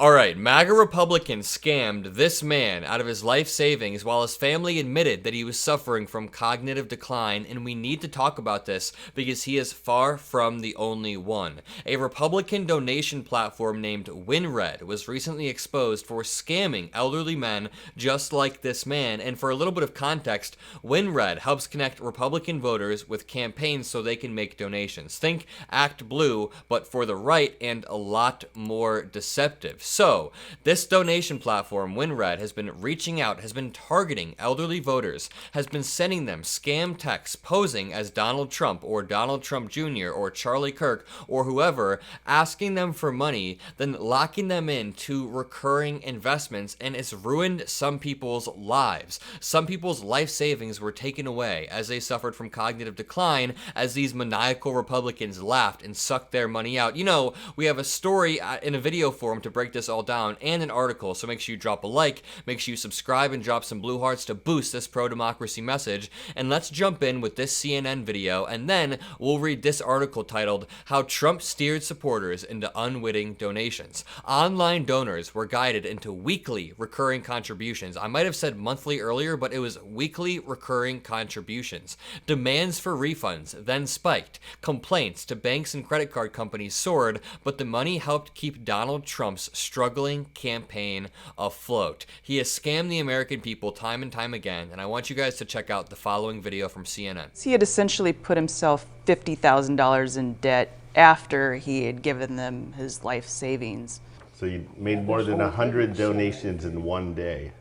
Alright, MAGA Republicans scammed this man out of his life savings while his family admitted that he was suffering from cognitive decline, and we need to talk about this because he is far from the only one. A Republican donation platform named WinRed was recently exposed for scamming elderly men just like this man, and for a little bit of context, WinRed helps connect Republican voters with campaigns so they can make donations. Think Act Blue, but for the right and a lot more deceptive. So, this donation platform, WinRed, has been reaching out, has been targeting elderly voters, has been sending them scam texts posing as Donald Trump or Donald Trump Jr. or Charlie Kirk or whoever, asking them for money, then locking them into recurring investments, and it's ruined some people's lives. Some people's life savings were taken away as they suffered from cognitive decline as these maniacal Republicans laughed and sucked their money out. You know, we have a story in a video form to break this all down and an article, so make sure you drop a like, make sure you subscribe and drop some blue hearts to boost this pro-democracy message, and let's jump in with this CNN video, and then we'll read this article titled, How Trump Steered Supporters into Unwitting Donations. Online donors were guided into weekly recurring contributions. I might have said monthly earlier, but it was weekly recurring contributions. Demands for refunds then spiked. Complaints to banks and credit card companies soared, but the money helped keep Donald Trump's struggling campaign afloat. He has scammed the American people time and time again, and I want you guys to check out the following video from CNN. He had essentially put himself $50,000 in debt after he had given them his life savings. So you made more than 100 donations in one day.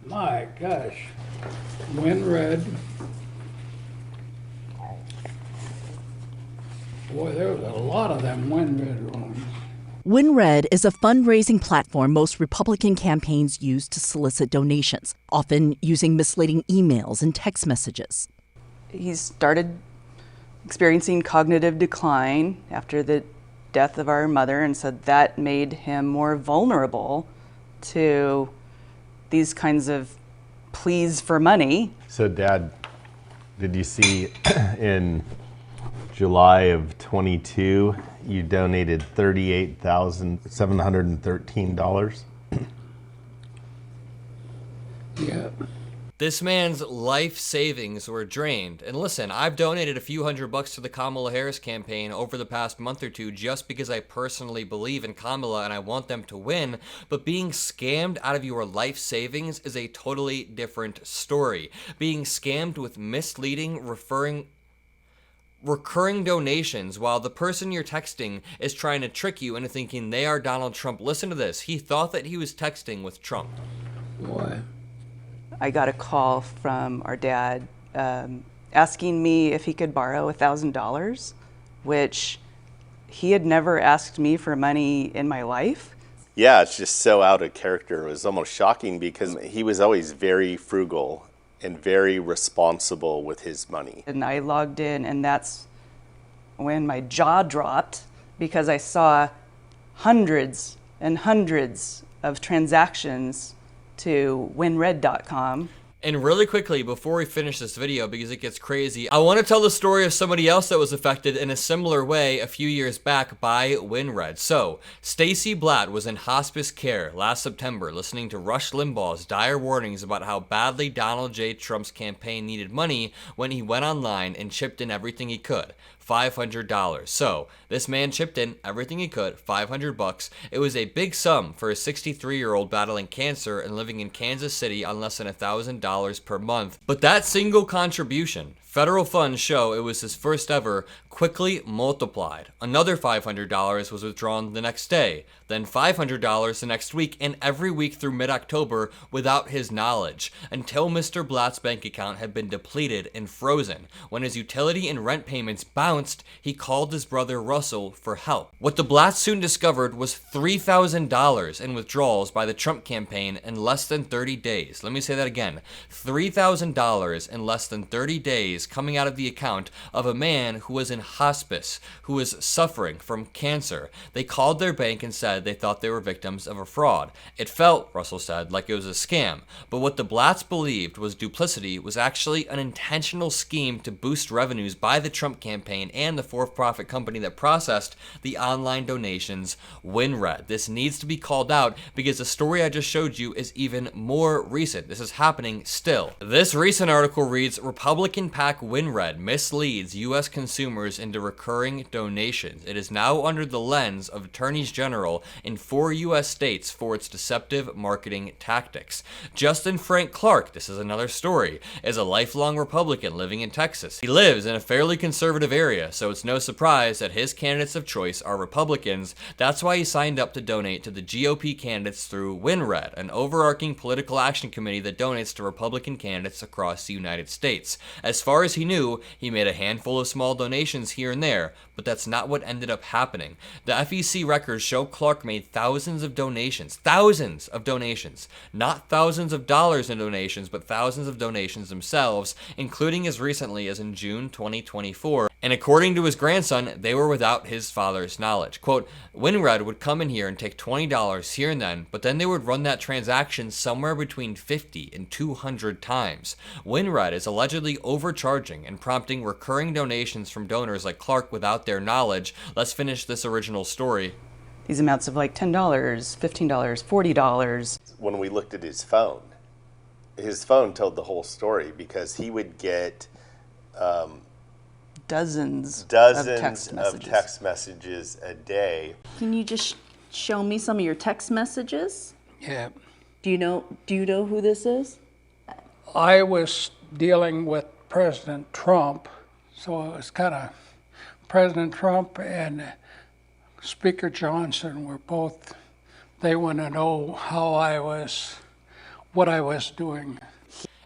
My gosh. WinRed. Boy, there was a lot of them WinRed ones. WinRed is a fundraising platform most Republican campaigns use to solicit donations, often using misleading emails and text messages. He started experiencing cognitive decline after the death of our mother and said that made him more vulnerable to these kinds of pleas for money. So Dad, did you see in July of 22, you donated $38,713? Yeah. This man's life savings were drained. And listen, I've donated a few $100 to the Kamala Harris campaign over the past month or two just because I personally believe in Kamala and I want them to win. But being scammed out of your life savings is a totally different story. Being scammed with misleading, recurring donations while the person you're texting is trying to trick you into thinking they are Donald Trump. Listen to this. He thought that he was texting with Trump. Boy. I got a call from our dad asking me if he could borrow $1,000, which he had never asked me for money in my life. Yeah, it's just so out of character. It was almost shocking because he was always very frugal and very responsible with his money. And I logged in, and that's when my jaw dropped because I saw hundreds and hundreds of transactions to WinRed.com. And really quickly, before we finish this video, because it gets crazy, I want to tell the story of somebody else that was affected in a similar way a few years back by WinRed. So, Stacey Blatt was in hospice care last September listening to Rush Limbaugh's dire warnings about how badly Donald J. Trump's campaign needed money when he went online and chipped in everything he could. $500. So, this man chipped in everything he could, $500. It was a big sum for a 63-year-old battling cancer and living in Kansas City on less than $1,000 per month. But that single contribution, federal funds show it was his first ever, quickly multiplied. Another $500 was withdrawn the next day, then $500 the next week, and every week through mid-October without his knowledge, until Mr. Blatt's bank account had been depleted and frozen. When his utility and rent payments bounced, he called his brother Russell for help. What the Blatts soon discovered was $3,000 in withdrawals by the Trump campaign in less than 30 days. Let me say that again. $3,000 in less than 30 days coming out of the account of a man who was in hospice, who was suffering from cancer. They called their bank and said they thought they were victims of a fraud. It felt, Russell said, like it was a scam. But what the Blatts believed was duplicity was actually an intentional scheme to boost revenues by the Trump campaign campaign and the for-profit company that processed the online donations, WinRed. This needs to be called out because the story I just showed you is even more recent. This is happening still. This recent article reads, Republican PAC WinRed misleads U.S. consumers into recurring donations. It is now under the lens of attorneys general in 4 U.S. states for its deceptive marketing tactics. Justin Frank Clark, this is another story, is a lifelong Republican living in Texas. He lives in a fairly conservative area, so it's no surprise that his candidates of choice are Republicans. That's why he signed up to donate to the GOP candidates through WinRed, an overarching political action committee that donates to Republican candidates across the United States. As far as he knew, he made a handful of small donations here and there, but that's not what ended up happening. The FEC records show Clark made thousands of donations, not thousands of dollars in donations, but thousands of donations themselves, including as recently as in June 2024. And according to his grandson, they were without his father's knowledge. Quote, WinRed would come in here and take $20 here and then, but then they would run that transaction somewhere between 50 and 200 times. WinRed is allegedly overcharging and prompting recurring donations from donors like Clark without their knowledge. Let's finish this original story. These amounts of like $10, $15, $40. When we looked at his phone told the whole story because he would get Dozens of text messages a day. Can you just show me some of your text messages? Yeah. Do you know who this is? I was dealing with President Trump, so it was kind of President Trump and Speaker Johnson were both, they want to know what I was doing.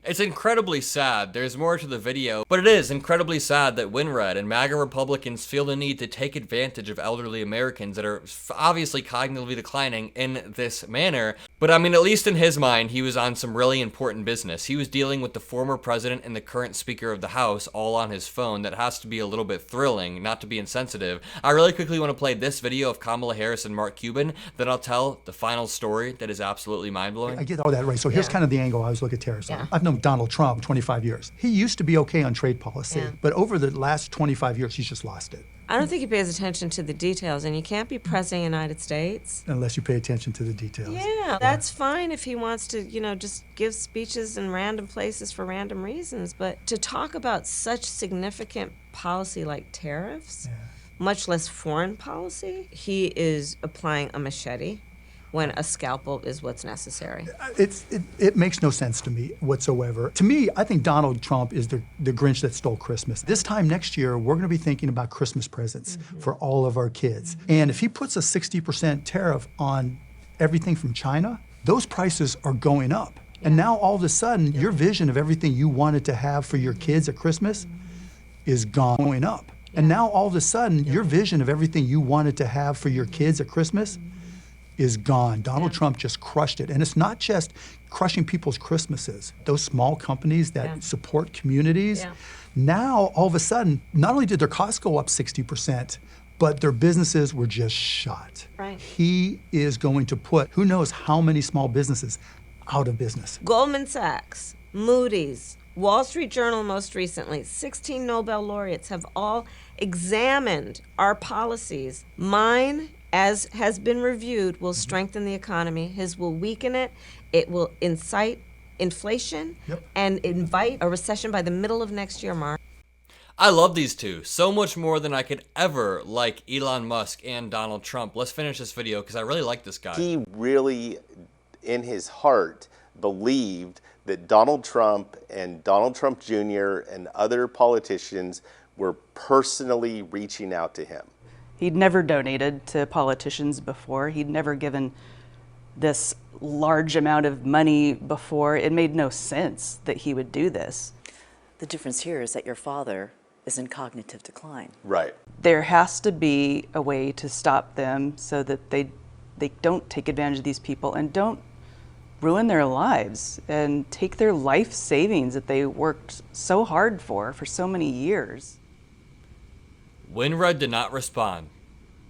It's incredibly sad. There's more to the video, but it is incredibly sad that WinRed and MAGA Republicans feel the need to take advantage of elderly Americans that are obviously cognitively declining in this manner. But I mean, at least in his mind, he was on some really important business. He was dealing with the former president and the current Speaker of the House all on his phone. That has to be a little bit thrilling, not to be insensitive. I really quickly want to play this video of Kamala Harris and Mark Cuban, then I'll tell the final story that is absolutely mind-blowing. I get all that right. So here's kind of the angle I always look at tariffs on. I've known Donald Trump 25 years. He used to be okay on trade policy, but over the last 25 years, he's just lost it. I don't think he pays attention to the details, and you can't be president of the United States. Unless you pay attention to the details. Yeah, that's fine if he wants to, just give speeches in random places for random reasons, but to talk about such significant policy like tariffs, much less foreign policy, he is applying a machete when a scalpel is what's necessary. It makes no sense to me whatsoever. To me, I think Donald Trump is the Grinch that stole Christmas. This time next year, we're gonna be thinking about Christmas presents for all of our kids. And if he puts a 60% tariff on everything from China, those prices are going up. And now all of a sudden, your vision of everything you wanted to have for your kids at Christmas is going up. And now all of a sudden, your vision of everything you wanted to have for your kids at Christmas is gone. Donald Trump just crushed it. And it's not just crushing people's Christmases. Those small companies that support communities, now all of a sudden, not only did their costs go up 60%, but their businesses were just shot. Right. He is going to put who knows how many small businesses out of business. Goldman Sachs, Moody's, Wall Street Journal most recently, 16 Nobel laureates have all examined our policies. Mine, as has been reviewed, will strengthen the economy. His will weaken it. It will incite inflation and invite a recession by the middle of next year, Mark. I love these two so much more than I could ever like Elon Musk and Donald Trump. Let's finish this video because I really like this guy. He really, in his heart, believed that Donald Trump and Donald Trump Jr. and other politicians were personally reaching out to him. He'd never donated to politicians before. He'd never given this large amount of money before. It made no sense that he would do this. The difference here is that your father is in cognitive decline. Right. There has to be a way to stop them so that they don't take advantage of these people and don't ruin their lives and take their life savings that they worked so hard for so many years. WinRed did not respond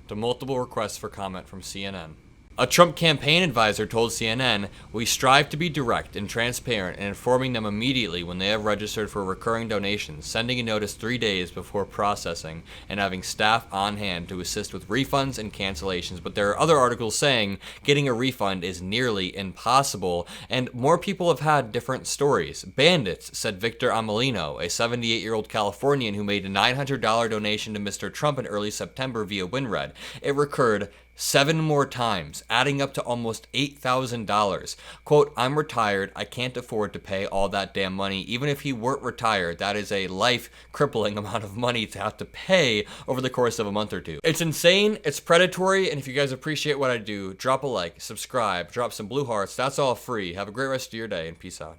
to multiple requests for comment from CNN. A Trump campaign advisor told CNN, "We strive to be direct and transparent in informing them immediately when they have registered for recurring donations, sending a notice 3 days before processing, and having staff on hand to assist with refunds and cancellations." But there are other articles saying getting a refund is nearly impossible, and more people have had different stories. Bandits, said Victor Amelino, a 78-year-old Californian who made a $900 donation to Mr. Trump in early September via WinRed. It recurred 7 more times, adding up to almost $8,000. Quote, "I'm retired. I can't afford to pay all that damn money. Even if he weren't retired, that is a life-crippling amount of money to have to pay over the course of a month or two." It's insane. It's predatory. And if you guys appreciate what I do, drop a like, subscribe, drop some blue hearts. That's all free. Have a great rest of your day and peace out.